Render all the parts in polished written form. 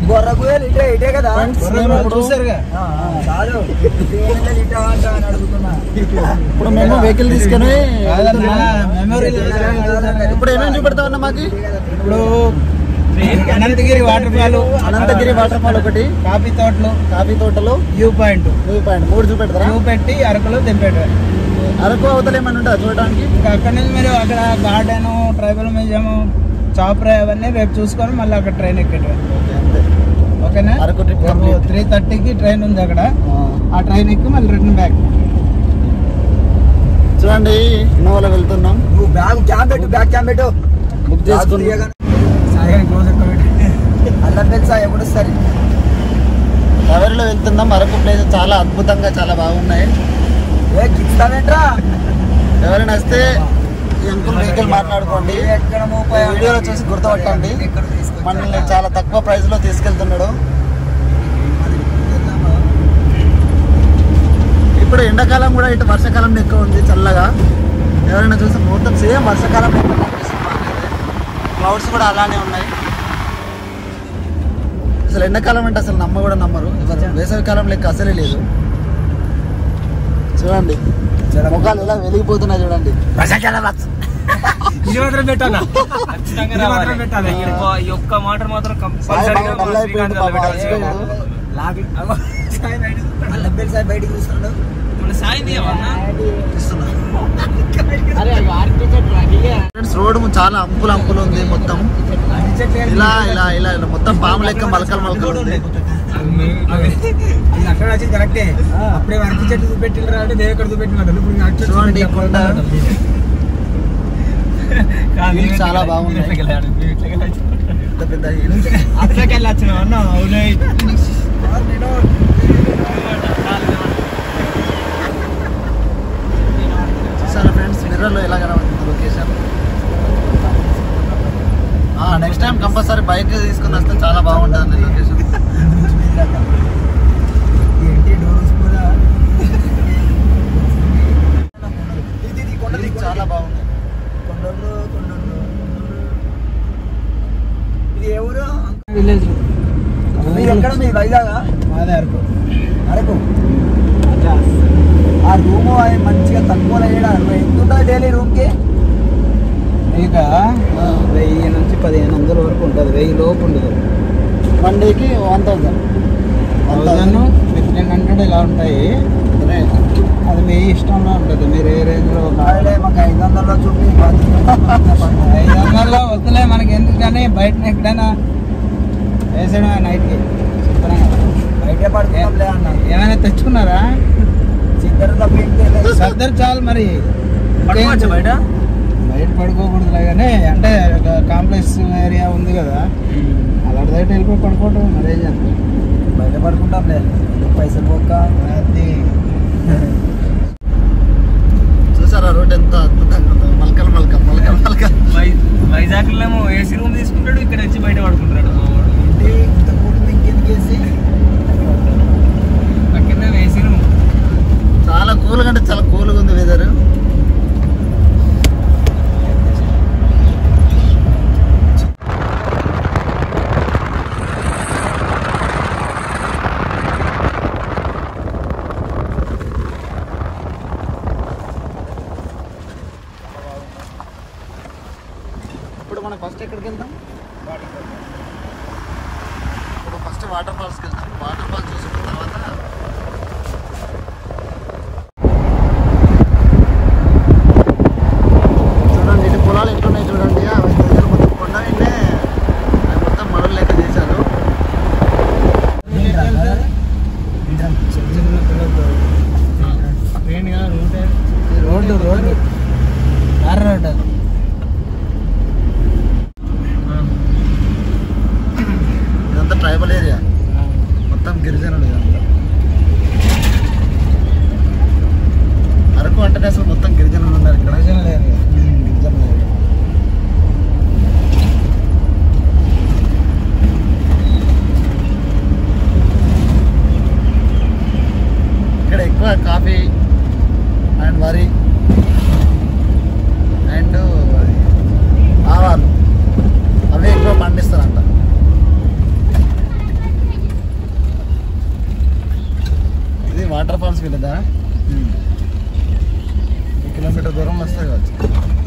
బొర్రగుయలు ఇటే కదా చూసారుగా చాలు ఇప్పుడు మేము వెహికల్ తీసుకొని ఇప్పుడు ఏమేమి చూపెడతా ఉన్నా మాకు ఇప్పుడు అనంతగిరి వాటర్ ఫాల్ ఒకటి కాఫీ తోటలు వ్యూ పాయింట్ 3 చూపెడతారా వ్యూ పెట్టి అరకులో దింపేట అరకు అవతల ఏమన్నా ఉంటుందా చూడడానికి ఇంకా అక్కడ నుంచి మీరు అక్కడ గార్డెన్ ట్రైబల్ మ్యూజియం చాపరా అవన్నీ రేపు చూసుకొని మళ్ళీ అక్కడ ట్రైన్ ఎక్కేట ఓకేనా అరకు 3:30కి ట్రైన్ ఉంది అక్కడ ఆ ట్రైన్ ఎక్కి మళ్ళీ రిటర్న్ బ్యాక్ చూడండి ఇన్నోవాలో వెళ్తున్నాం నువ్వు బ్యాగ్ క్యామ్ పెట్టు బుక్ చేసుకుని ఎప్పుడు సరే ఎవరిలో వెళ్తున్నాం అరకు ప్లేస్ చాలా అద్భుతంగా చాలా బాగున్నాయి ఎవరైనా వస్తే అంకుల్ వెహికల్ మాట్లాడుకోండి వీడియోలో చూసి గుర్తుపట్టండి మనల్ని చాలా తక్కువ ప్రైస్ లో తీసుకెళ్తున్నాడు ఇప్పుడు ఎండాకాలం కూడా ఇటు వర్షాకాలం ఎక్కువ ఉంది చల్లగా ఎవరైనా చూస్తే మొత్తం సేమ్ వర్షాకాలం క్లౌడ్స్ కూడా అలానే ఉన్నాయి అసలు ఎండాకాలం అంటే అసలు నమ్మ కూడా నమ్మరు వేసవి కాలం లెక్క అసలే లేదు చూడండి ముఖాలు ఎలా వెలిగిపోతున్నాయి చూడండి ఇది మాత్రం పెట్టాలా పెట్టాలి ఈ ఒక్క మాట మాత్రం బయటకు చూస్తున్నాడు రోడ్ చాలా అంపులు ఉంది మొత్తం ఇలా ఇలా ఇలా ఇలా మొత్తం పాము లెక్క మలకలు ఉంది అక్కడ వచ్చి కరెక్టే అప్పుడే అరటి చెట్టు చూపెట్టిరా అంటే దేవక్కడ చూపెట్టిన చూడండి చాలా బాగుంది పెద్ద అట్లకి వెళ్ళొచ్చిన అన్న చూసారా ఫ్రెండ్స్ మిర్రర్లో ఎలా కనబడుతుంది location next time compulsory bike తీసుకుని వస్తే చాలా బాగుంటుంది లొకేషన్ చాలా బాగుంది ఇది ఎవరు విలేజ్ ఎక్కడ మీ వైజాగ్ అరకు ఆ రూమ్ మంచిగా తక్కువ ఎంత ఉంటుంది డైలీ రూమ్కి ఇక 1000 నుంచి 1500 వరకు ఉంటుంది 1000 లోపు ఉండదు 1 డేకి 1000 1500 ఇలా ఉంటాయి అది మీ ఇష్టంలో ఉంటుంది మీరు ఏ రేంజ్లో మాకు 500లో చూపి 500లో వద్దులే మనకి ఎందుకు కానీ బయట ఎక్కడైనా వేసాడు నైట్కి బయటే పడుతున్నాంలే అన్న ఏమైనా తెచ్చుకున్నారా చిక్కర తప్ప సర్దర్ చాలు మరి బయట పడుకోకూడదు కానీ అంటే కాంప్లెక్స్ ఏరియా ఉంది కదా అలాంటి దగ్గర వెళ్ళిపోయి పడుకోవటం మరి ఏం చేస్తాం బయట పడుకుంటాంలే పైసలు పోక చూసారా రోడ్ ఎంత అద్భుతంగా మలకల్ వైజాగ్ లో ఏసీ రూమ్ తీసుకుంటాడు ఇక్కడ వచ్చి బయట పడుకుంటాడు ఇంకెందుకు ఏసీ రూమ్ చాలా కూల్గా అంటే చాలా కూల్గా ఉంది వెదర్ ఇప్పుడు మనం ఫస్ట్ ఎక్కడికి వెళ్దాం ఇప్పుడు ఫస్ట్ వాటర్ ఫాల్స్కి వెళ్దాం వాటర్ ఫాల్స్ చూసిన తర్వాత చూడండి ఇటు పొలాలు ఎట్లున్నాయి చూడండి అవి మొత్తం కొండ నిండే అవి మొత్తం మడులు లెక్క చేశారు రోడ్డు ఇదంతా ట్రైబల్ ఏరియా మొత్తం గిరిజనులు ఇదంతా అరకు అంటే అసలు మొత్తం గిరిజనులు ఉన్నారు ఇక్కడ గిరిజనులు ఏరియా ఇక్కడ ఎక్కువ కాఫీ అండ్ వరి అండ్ ఆవాలు అవే ఎక్కువ పండిస్తారంట కదా, కిలోమీటర్ దూరం వస్తుంది కావచ్చు.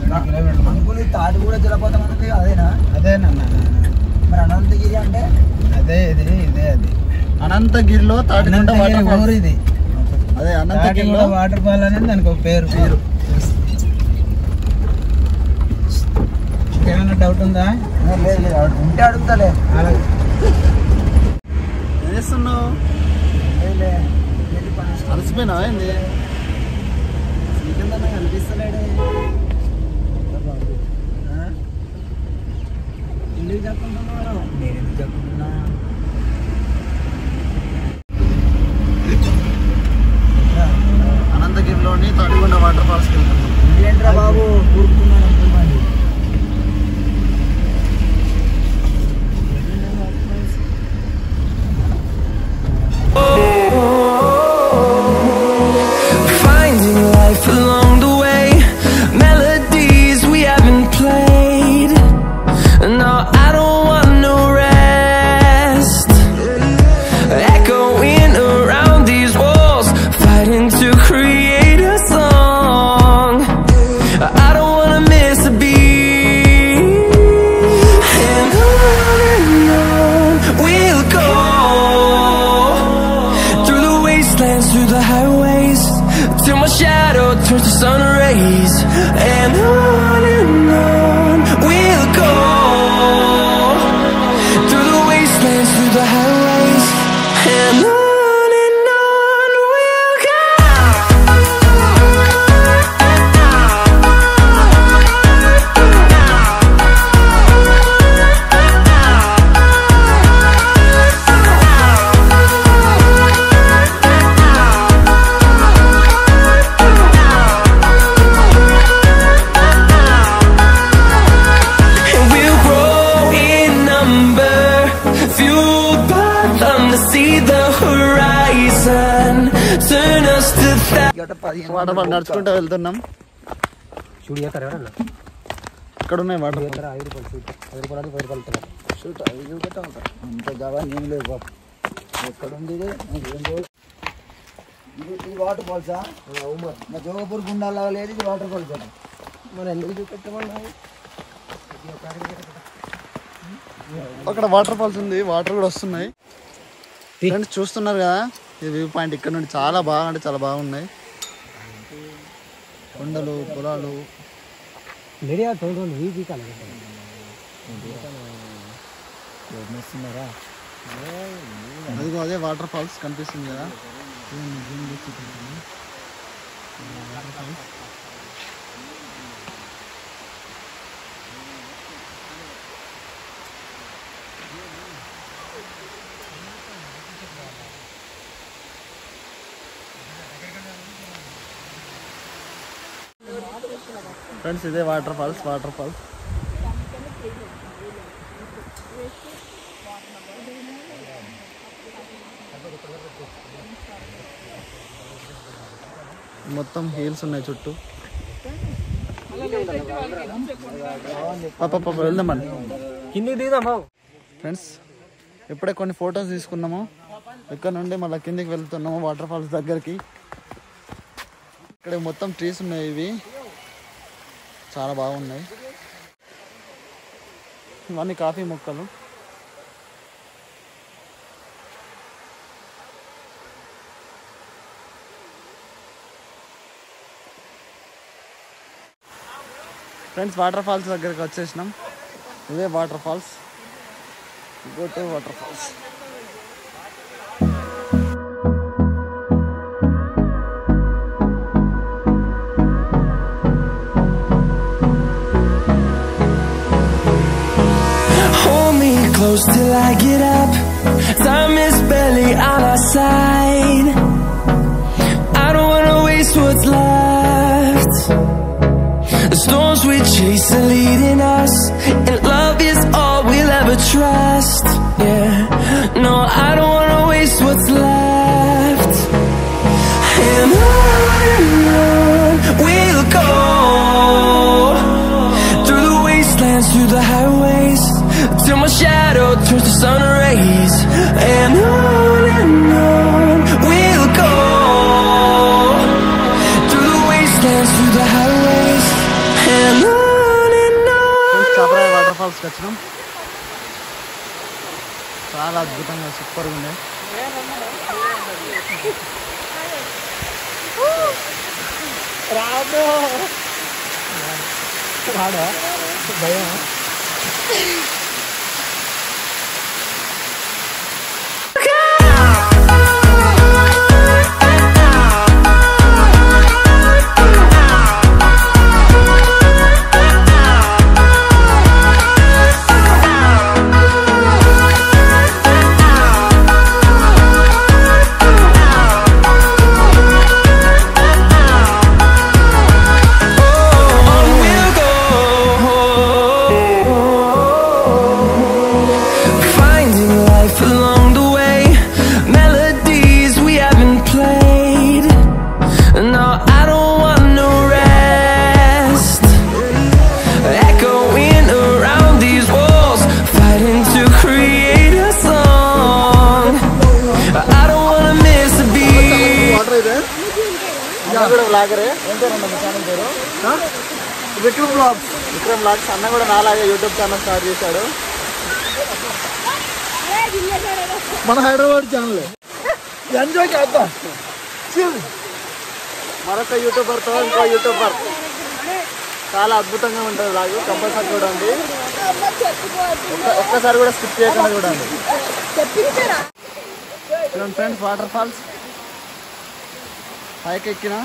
2 కిలోమీటర్లు. అనుకుని తాటి కూడా జలపాతం అంటే అదేనా? అదేనన్నా. మరి అనంతగిరి అంటే అదే ఇదే అది అనంతగిరిలో తాటికొండ వాటర్ ఫాల్ ఇది. అదే అనంతగిరిలో వాటర్ ఫాల్ అనేది దానికి ఒక పేరు. ఏమైనా డౌట్ ఉందా? లేదు ఉంటే అడుగుతాలే. ఏం చేస్తున్నావు? అలసిపోయినావా ఏంది? కనిపిస్తలేడు. ఎందుకు చెప్పుకుంటున్నాను? నేను ఎందుకు చెప్పుకుంటున్నా? అనంతగిరిలోని తాటికొండ వాటర్ ఫాల్స్కి వెళ్తున్నాం. ఏంట్రా బాబు కూరుకున్నాను అనుకోండి. Finding life along the way, melodies we haven't played. No, I don't want no rest. Echoing around these walls, fighting to create a song. I don't wanna miss a beat. And on we'll go, through the wastelands, through the highways, till my shadow turns to sun rays. And on we'll go, through the wastelands, through the highways. And on we'll go. And we'll grow in number, fueled by them to see the horizon, turn us to water fall నడుచుకుంటూ వెళ్తున్నాం. చూడు ఎక్కడ ఇక్కడ ఉన్నాయి water fall. 5 రూపాయలు shoot, 5 రూపాయలు 10 రూపాయలు shoot 5 రూపాయలు అంత జాగా నేను లేదు బాబు. ఎక్కడ ఉంది ఇది? ఇది వాటర్ ఫాల్సా? మా జోగపూర్ గుండాలా లేదు, ఇది వాటర్ ఫాల్స్ కదా. మరి ఎందుకు చూపెట్టమన్నావు? అక్కడ వాటర్ ఫాల్స్ ఉంది, వాటర్ కూడా వస్తున్నాయి. ఫ్రెండ్స్ చూస్తున్నారు కదా, ఈ వ్యూ పాయింట్ ఇక్కడ నుండి చాలా బాగా అంటే చాలా బాగున్నాయి. కొండలు, పొలాలు. అదిగో అదే వాటర్ ఫాల్స్ కనిపిస్తుంది కదా. ఫ్రెండ్స్ ఇదే వాటర్ ఫాల్స్. మొత్తం హీల్స్ ఉన్నాయి చుట్టూ. పాప వెళ్దామని కిందికి దిగుదాం బాబు. ఫ్రెండ్స్ ఇప్పుడే కొన్ని ఫొటోస్ తీసుకున్నాము. ఇక్కడ నుండి మళ్ళీ కిందికి వెళ్తున్నాము వాటర్ ఫాల్స్ దగ్గరికి. ఇక్కడ మొత్తం ట్రీస్ ఉన్నాయి, ఇవి చాలా బాగున్నాయి. ఇవన్నీ కాఫీ మొక్కలు. ఫ్రెండ్స్ వాటర్ ఫాల్స్ దగ్గరికి వచ్చేసినాం. ఇవే waterfalls. Go to waterfalls. Hold me close till I get up. Time is barely on our side. I don't wanna waste what's left. The storms we chase are leading us, and love is all we'll ever trust. Yeah, no, I don't wanna waste what's left. And on we'll go, through the wastelands, through the highways, till my shadow turns to sun rays. And on we'll go, చాలా అద్భుతంగా సూపర్గా ఉంది. రాదా భయం. బ్లాగరే ఏం పేరు మీ channel పేరు? Vikram blogs. అన్న కూడా నాలాగే యూట్యూబ్ ఛానల్ స్టార్ట్ చేశాడు. మన హైదరాబాద్ ఛానల్ ఎంజాయ్ చేద్దాం. మరొక యూట్యూబర్తో ఇంకో యూట్యూబర్ చాలా అద్భుతంగా ఉంటుంది బ్లాగ్. కంపల్సరీ చూడండి, ఒక్కసారి కూడా స్కిప్ చేయకుండా చూడండి. చూడండి ఫ్రెండ్స్, వాటర్ ఫాల్స్ పైకి ఎక్కిన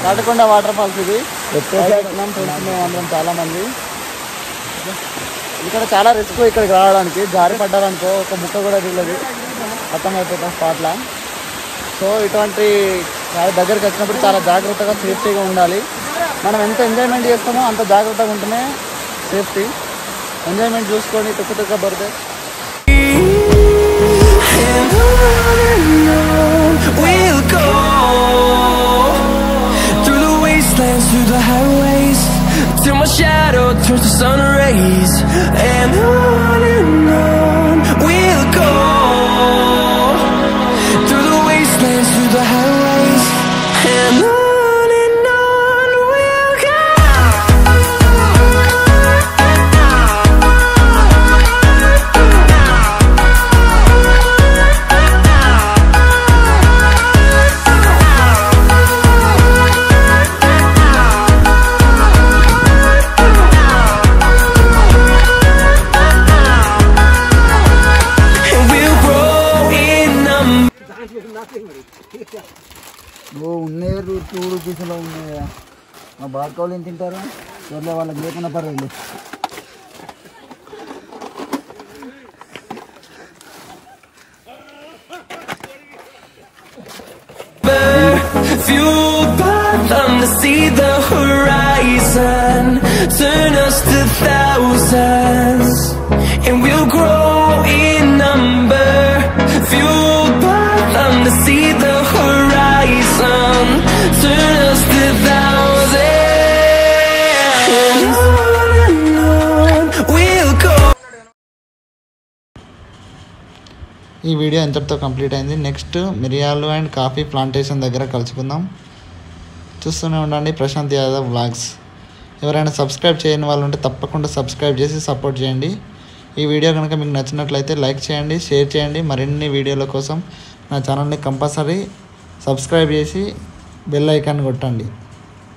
తాటకొండ వాటర్ ఫాల్స్. ఇది ఎక్కినాం ఫ్రెండ్స్ మేము అందరం చాలా మంది. ఇక్కడ చాలా రిస్క్ ఇక్కడికి రావడానికి. జారి పడ్డారనుకో ఒక ముక్క కూడా దిగలేదు, మొత్తం అయిపోతాం స్పాట్లా. సో ఇటువంటి దగ్గరికి వచ్చినప్పుడు చాలా జాగ్రత్తగా సేఫ్టీగా ఉండాలి. మనం ఎంత ఎంజాయ్మెంట్ చేస్తామో అంత జాగ్రత్తగా ఉంటేనే సేఫ్టీ. ఎంజాయ్మెంట్ చూసుకొని తుక్క పడితే we'll go through the wastelands, through the highways, till my shadow turns to sun rays. And on we'll go through the wastelands, through the highways, and on we'll go. ఉన్నాయి చూడు పీసులో ఉన్నాయా. మా బార్కోళ్ళు ఏం తింటారు? చోట్ల వాళ్ళకి లేకుండా పర్లేదు. Fueled by them to see the horizon, turn us to thousands, and we'll grow in number. Fueled by them to see the horizon, turn us to thousands, and on we'll go. ఈ video ఎంతటితో complete అయింది. Next మిరియాలు and coffee plantation దగ్గర కలుసుకుందాం. చూస్తూనే ఉండండి Prashanth Yadav vlogs. ఎవరైనా subscribe చేయని వాళ్ళు ఉంటే తప్పకుండా సబ్స్క్రైబ్ చేసి సపోర్ట్ చేయండి. ఈ వీడియో కనుక మీకు నచ్చినట్లయితే లైక్ చేయండి, షేర్ చేయండి. మరిన్ని వీడియోల కోసం నా ఛానల్ని కంపల్సరీ సబ్స్క్రైబ్ చేసి బెల్ ఐకాన్ కొట్టండి.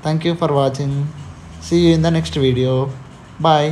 Thank you for watching. See you in the next video. Bye.